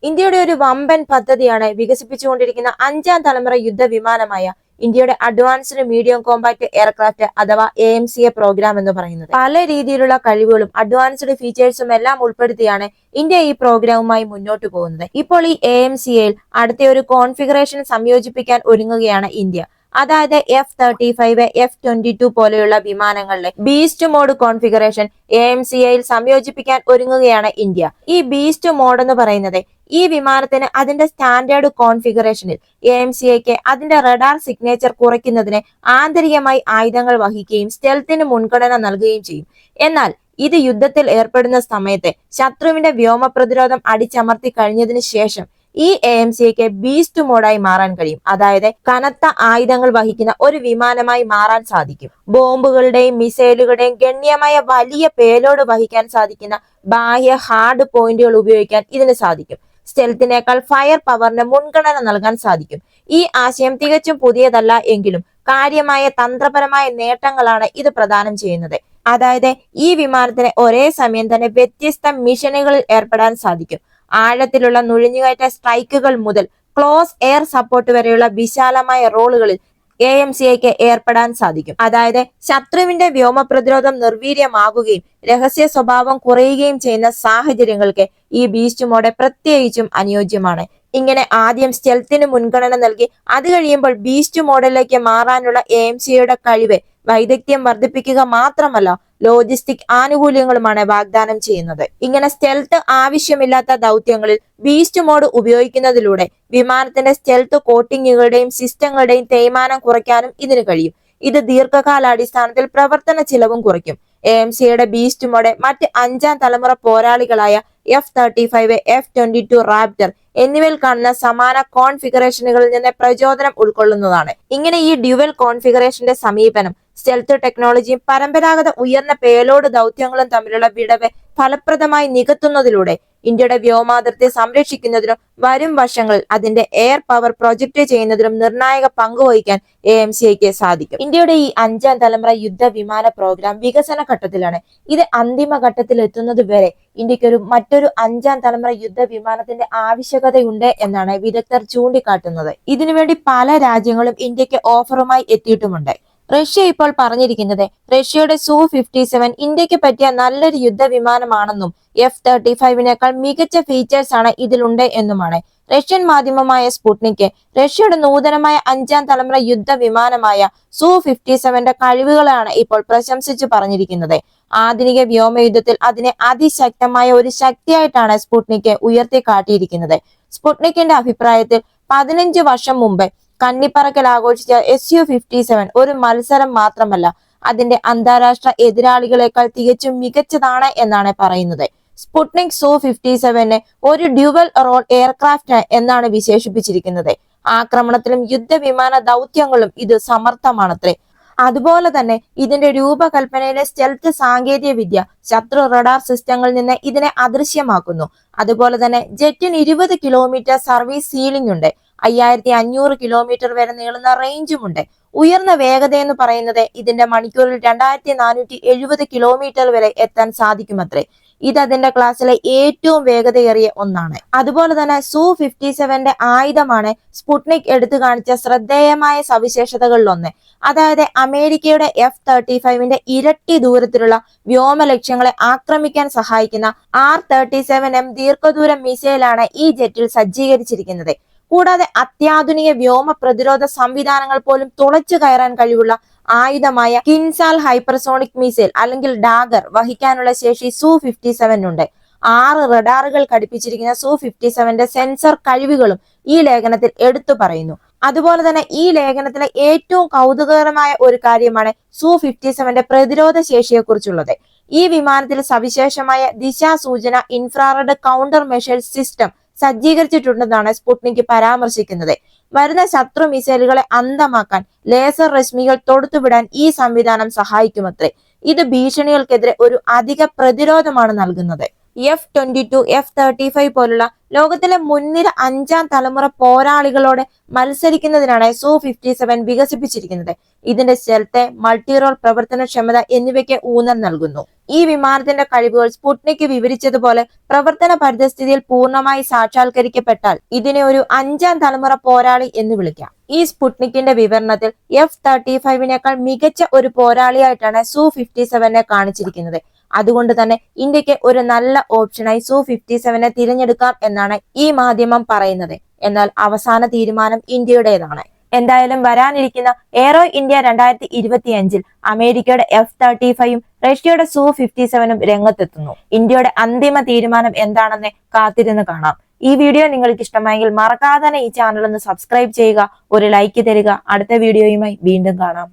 ഇന്ത്യയുടെ ഒരു വമ്പൻ പദ്ധതിയാണ് വികസിപ്പിച്ചുകൊണ്ടിരിക്കുന്ന അഞ്ചാം തലമുറ യുദ്ധവിമാനമായ ഇന്ത്യയുടെ അഡ്വാൻസ്ഡ് മീഡിയം കോമ്പാക്ട് എയർക്രാഫ്റ്റ് അഥവാ AMCA പ്രോഗ്രാം എന്ന് പറയുന്നത്. പല രീതിയിലുള്ള കഴിവുകളും അഡ്വാൻസ്ഡ് ഫീച്ചേഴ്സും എല്ലാം ഉൾപ്പെടുത്തിയാണ് ഇന്ത്യ ഈ പ്രോഗ്രാമുമായി മുന്നോട്ട് പോകുന്നത്. ഇപ്പോൾ ഈ AMCAയിൽ അടുത്ത ഒരു കോൺഫിഗറേഷൻ സംയോജിപ്പിക്കാൻ ഒരുങ്ങുകയാണ് ഇന്ത്യ. അതായത് F-35, F-22 പോലെയുള്ള വിമാനങ്ങളിലെ ബീസ്റ്റ് മോഡ് കോൺഫിഗറേഷൻ AMCAയിൽ സംയോജിപ്പിക്കാൻ ഒരുങ്ങുകയാണ് ഇന്ത്യ. ഈ ബീസ്റ്റ് മോഡ് എന്ന് പറയുന്നത് ഈ വിമാനത്തിന് അതിന്റെ സ്റ്റാൻഡേർഡ് കോൺഫിഗറേഷനിൽ AMCAക്ക് അതിന്റെ റഡാർ സിഗ്നേച്ചർ കുറയ്ക്കുന്നതിന് ആന്തരികമായി ആയുധങ്ങൾ വഹിക്കുകയും സ്റ്റെൽത്തിന് മുൻഗണന നൽകുകയും ചെയ്യും. എന്നാൽ ഇത് യുദ്ധത്തിൽ ഏർപ്പെടുന്ന സമയത്ത് ശത്രുവിന്റെ വ്യോമ പ്രതിരോധം അടിച്ചമർത്തി കഴിഞ്ഞതിന് ശേഷം ഈ AMCAക്ക് ബീസ്റ്റ് മോഡായി മാറാൻ കഴിയും. അതായത് കനത്ത ആയുധങ്ങൾ വഹിക്കുന്ന ഒരു വിമാനമായി മാറാൻ സാധിക്കും. ബോംബുകളുടെയും മിസൈലുകളുടെയും ഗണ്യമായ വലിയ പേലോഡ് വഹിക്കാൻ സാധിക്കുന്ന ബാഹ്യ ഹാർഡ് പോയിന്റുകൾ ഉപയോഗിക്കാൻ ഇതിന് സാധിക്കും. സ്റ്റെൽത്തിനേക്കാൾ ഫയർ പവറിന് മുൻഗണന നൽകാൻ സാധിക്കും. ഈ ആശയം തികച്ചും പുതിയതല്ല എങ്കിലും കാര്യമായ തന്ത്രപരമായ നേട്ടങ്ങളാണ് ഇത് പ്രദാനം ചെയ്യുന്നത്. അതായത് ഈ വിമാനത്തിന് ഒരേ സമയം തന്നെ വ്യത്യസ്ത മിഷനുകളിൽ ഏർപ്പെടാൻ സാധിക്കും. ആഴത്തിലുള്ള നുഴഞ്ഞുകയറ്റ സ്ട്രൈക്കുകൾ മുതൽ ക്ലോസ് എയർ സപ്പോർട്ട് വരെയുള്ള വിശാലമായ റോളുകളിൽ AMCAക്ക് ഏർപ്പെടാൻ സാധിക്കും. അതായത് ശത്രുവിന്റെ വ്യോമ പ്രതിരോധം നിർവീര്യമാകുകയും രഹസ്യ സ്വഭാവം കുറയുകയും ചെയ്യുന്ന സാഹചര്യങ്ങൾക്ക് ഈ ബീസ്റ്റ് മോഡ് പ്രത്യേകിച്ചും അനുയോജ്യമാണ്. ഇങ്ങനെ ആദ്യം സ്റ്റെൽത്തിന് മുൻഗണന നൽകി അത് കഴിയുമ്പോൾ ബീസ്റ്റ് മോഡലിലേക്ക് മാറാനുള്ള AMCAയുടെ കഴിവ് വൈദഗ്ധ്യം വർദ്ധിപ്പിക്കുക മാത്രമല്ല ലോജിസ്റ്റിക് ആനുകൂല്യങ്ങളുമാണ് വാഗ്ദാനം ചെയ്യുന്നത്. ഇങ്ങനെ സ്റ്റെൽത്ത് ആവശ്യമില്ലാത്ത ദൗത്യങ്ങളിൽ ബീസ്റ്റ് മോഡ് ഉപയോഗിക്കുന്നതിലൂടെ വിമാനത്തിന്റെ സ്റ്റെൽത്ത് കോട്ടിങ്ങുകളുടെയും സിസ്റ്റങ്ങളുടെയും തേയ്മാനം കുറയ്ക്കാനും ഇതിന് കഴിയും. ഇത് ദീർഘകാലാടിസ്ഥാനത്തിൽ പ്രവർത്തന ചിലവും കുറയ്ക്കും. AMCAയുടെ ബീസ്റ്റ് മോഡ് മറ്റ് അഞ്ചാം തലമുറ പോരാളികളായ F-35, F-22 റാപ്റ്റർ എന്നിവയിൽ കാണുന്ന സമാന കോൺഫിഗറേഷനുകളിൽ നിന്ന് പ്രചോദനം ഉൾക്കൊള്ളുന്നതാണ്. ഇങ്ങനെ ഈ ഡ്യുവൽ കോൺഫിഗറേഷന്റെ സമീപനം സ്റ്റെൽത്ത് ടെക്നോളജിയും പരമ്പരാഗത ഉയർന്ന പേലോഡ് ദൗത്യങ്ങളും തമ്മിലുള്ള വിടവ് ഫലപ്രദമായി നികത്തുന്നതിലൂടെ ഇന്ത്യയുടെ വ്യോമാതിർത്തി സംരക്ഷിക്കുന്നതിനും വരും വർഷങ്ങളിൽ അതിന്റെ എയർ പവർ പ്രൊജക്ട് ചെയ്യുന്നതിനും നിർണായക പങ്കുവഹിക്കാൻ AMCAക്ക് സാധിക്കും. ഇന്ത്യയുടെ ഈ അഞ്ചാം തലമുറ യുദ്ധവിമാന പ്രോഗ്രാം വികസന ഘട്ടത്തിലാണ്. ഇത് അന്തിമ ഘട്ടത്തിൽ എത്തുന്നത് വരെ ഇന്ത്യക്ക് മറ്റൊരു അഞ്ചാം തലമുറ യുദ്ധവിമാനത്തിന്റെ ആവശ്യകതയുണ്ട് എന്നാണ് വിദഗ്ധർ ചൂണ്ടിക്കാട്ടുന്നത്. ഇതിനുവേണ്ടി പല രാജ്യങ്ങളും ഇന്ത്യക്ക് ഓഫറുമായി എത്തിയിട്ടുമുണ്ട്. റഷ്യ ഇപ്പോൾ പറഞ്ഞിരിക്കുന്നത് റഷ്യയുടെ Su-57 ഇന്ത്യക്ക് പറ്റിയ നല്ലൊരു യുദ്ധവിമാനമാണെന്നും F-35നേക്കാൾ മികച്ച ഫീച്ചേഴ്സ് ആണ് ഇതിലുണ്ട് എന്നുമാണ്. റഷ്യൻ മാധ്യമമായ സ്പുട്നിക് റഷ്യയുടെ നൂതനമായ അഞ്ചാം തലമുറ യുദ്ധവിമാനമായ Su-57ന്റെ കഴിവുകളാണ് ഇപ്പോൾ പ്രശംസിച്ചു പറഞ്ഞിരിക്കുന്നത്. ആധുനിക വ്യോമയുദ്ധത്തിൽ അതിനെ അതിശക്തമായ ഒരു ശക്തിയായിട്ടാണ് സ്പുട്നിക് ഉയർത്തി കാട്ടിയിരിക്കുന്നത്. സ്പുട്നിക്കിന്റെ അഭിപ്രായത്തിൽ 15 വർഷം മുമ്പ് കന്നിപ്പറക്കൽ ആഘോഷിച്ച Su-57 ഒരു മത്സരം മാത്രമല്ല, അതിന്റെ അന്താരാഷ്ട്ര എതിരാളികളെക്കാൾ തികച്ചും മികച്ചതാണ് എന്നാണ് പറയുന്നത്. സ്പുട്നിക് Su-57നെ ഒരു ഡ്യുവൽ റോൾ എയർക്രാഫ്റ്റ് എന്നാണ് വിശേഷിപ്പിച്ചിരിക്കുന്നത്. ആക്രമണത്തിലും യുദ്ധവിമാന ദൗത്യങ്ങളും ഇത് സമർത്ഥമാണത്രേ. അതുപോലെ തന്നെ ഇതിന്റെ രൂപകൽപ്പനയിലെ സ്റ്റെൽത്ത് സാങ്കേതിക വിദ്യ ശത്രു റഡാർ സിസ്റ്റങ്ങളിൽ നിന്ന് ഇതിനെ അദൃശ്യമാക്കുന്നു. അതുപോലെ തന്നെ ജെറ്റിന് 20 കിലോമീറ്റർ സർവീസ് സീലിംഗ് ഉണ്ട്. 5500 കിലോമീറ്റർ വരെ നീളുന്ന റേഞ്ചുമുണ്ട്. ഉയർന്ന വേഗത എന്ന് പറയുന്നത് ഇതിന്റെ മണിക്കൂറിൽ 2470 കിലോമീറ്റർ വരെ എത്താൻ സാധിക്കുമത്രേ. ഇത് അതിന്റെ ക്ലാസ്സിലെ ഏറ്റവും വേഗതയേറിയ ഒന്നാണ്. അതുപോലെ തന്നെ Su-57ന്റെ ആയുധമാണ് സ്പുട്നിക് എടുത്തു കാണിച്ച ശ്രദ്ധേയമായ സവിശേഷതകളിൽ ഒന്ന്. അതായത് അമേരിക്കയുടെ F-35ന്റെ ഇരട്ടി ദൂരത്തിലുള്ള വ്യോമ ലക്ഷ്യങ്ങളെ ആക്രമിക്കാൻ സഹായിക്കുന്ന R-37M ദീർഘദൂര മിസൈലാണ് ഈ ജെറ്റിൽ സജ്ജീകരിച്ചിരിക്കുന്നത്. കൂടാതെ അത്യാധുനിക വ്യോമ പ്രതിരോധ സംവിധാനങ്ങൾ പോലും തുളച്ചു കയറാൻ കഴിവുള്ള ആയുധമായ കിൻസാൽ ഹൈപ്പർസോണിക് മിസൈൽ അല്ലെങ്കിൽ ഡാഗർ വഹിക്കാനുള്ള ശേഷി Su-57നുണ്ട്. 6 റഡാറുകൾ ഘടിപ്പിച്ചിരിക്കുന്ന Su-57ന്റെ സെൻസർ കഴിവുകളും ഈ ലേഖനത്തിൽ എടുത്തു പറയുന്നു. അതുപോലെ തന്നെ ഈ ലേഖനത്തിലെ ഏറ്റവും കൗതുകകരമായ ഒരു കാര്യമാണ് Su-57ന്റെ പ്രതിരോധ ശേഷിയെ കുറിച്ചുള്ളത്. ഈ വിമാനത്തിൽ സവിശേഷമായ ദിശാസൂചന ഇൻഫ്രാറെഡ് കൗണ്ടർ മെഷർ സിസ്റ്റം സജ്ജീകരിച്ചിട്ടുണ്ടെന്നാണ് സ്പുട്നിക് പരാമർശിക്കുന്നത്. വരുന്ന ശത്രു മിസൈലുകളെ അന്തമാക്കാൻ ലേസർ രശ്മികൾ തൊടുത്തുവിടാൻ ഈ സംവിധാനം സഹായിക്കുമത്രേ. ഇത് ഭീഷണികൾക്കെതിരെ ഒരു അധിക പ്രതിരോധമാണ് നൽകുന്നത്. F-22, F-35 പോലുള്ള ലോകത്തിലെ മുൻനിര 5ാം തലമുറ പോരാളികളോടെ മത്സരിക്കുന്നതിനാണ് Su-57 വികസിപ്പിച്ചിരിക്കുന്നത്. ഇതിന്റെ സ്റ്റെൽത്ത്, മൾട്ടിറോൾ പ്രവർത്തനക്ഷമത എന്നിവയ്ക്ക് ഊന്നൽ നൽകുന്നു. ഈ വിമാനത്തിന്റെ കഴിവുകൾ സ്പുട്നിക് വിവരിച്ചതുപോലെ പ്രവർത്തന പരിതസ്ഥിതിയിൽ പൂർണ്ണമായി സാക്ഷാത്കരിക്കപ്പെട്ടാൽ ഇതിനെ ഒരു 5ാം തലമുറ പോരാളി എന്ന് വിളിക്കാം. ഈ സ്പുട്നിക്കിന്റെ വിവരണത്തിൽ F-35നേക്കാൾ മികച്ച ഒരു പോരാളിയായിട്ടാണ് Su-57നെ കാണിച്ചിരിക്കുന്നത്. അതുകൊണ്ട് തന്നെ ഇന്ത്യക്ക് ഒരു നല്ല ഓപ്ഷനായി Su-57നെ തിരഞ്ഞെടുക്കാം എന്നാണ് ഈ മാധ്യമം പറയുന്നത്. എന്നാൽ അവസാന തീരുമാനം ഇന്ത്യയുടേതാണ്. എന്തായാലും വരാനിരിക്കുന്ന എയ്റോ ഇന്ത്യ 2025 അമേരിക്കയുടെ F-35ഉം റഷ്യയുടെ Su-57ഉം രംഗത്തെത്തുന്നു. ഇന്ത്യയുടെ അന്തിമ തീരുമാനം എന്താണെന്ന് കാത്തിരുന്ന് കാണാം. ഈ വീഡിയോ നിങ്ങൾക്ക് ഇഷ്ടമായെങ്കിൽ മറക്കാതെ തന്നെ ഈ ചാനൽ ഒന്ന് സബ്സ്ക്രൈബ് ചെയ്യുക, ഒരു ലൈക്ക് തരിക. അടുത്ത വീഡിയോയുമായി വീണ്ടും കാണാം.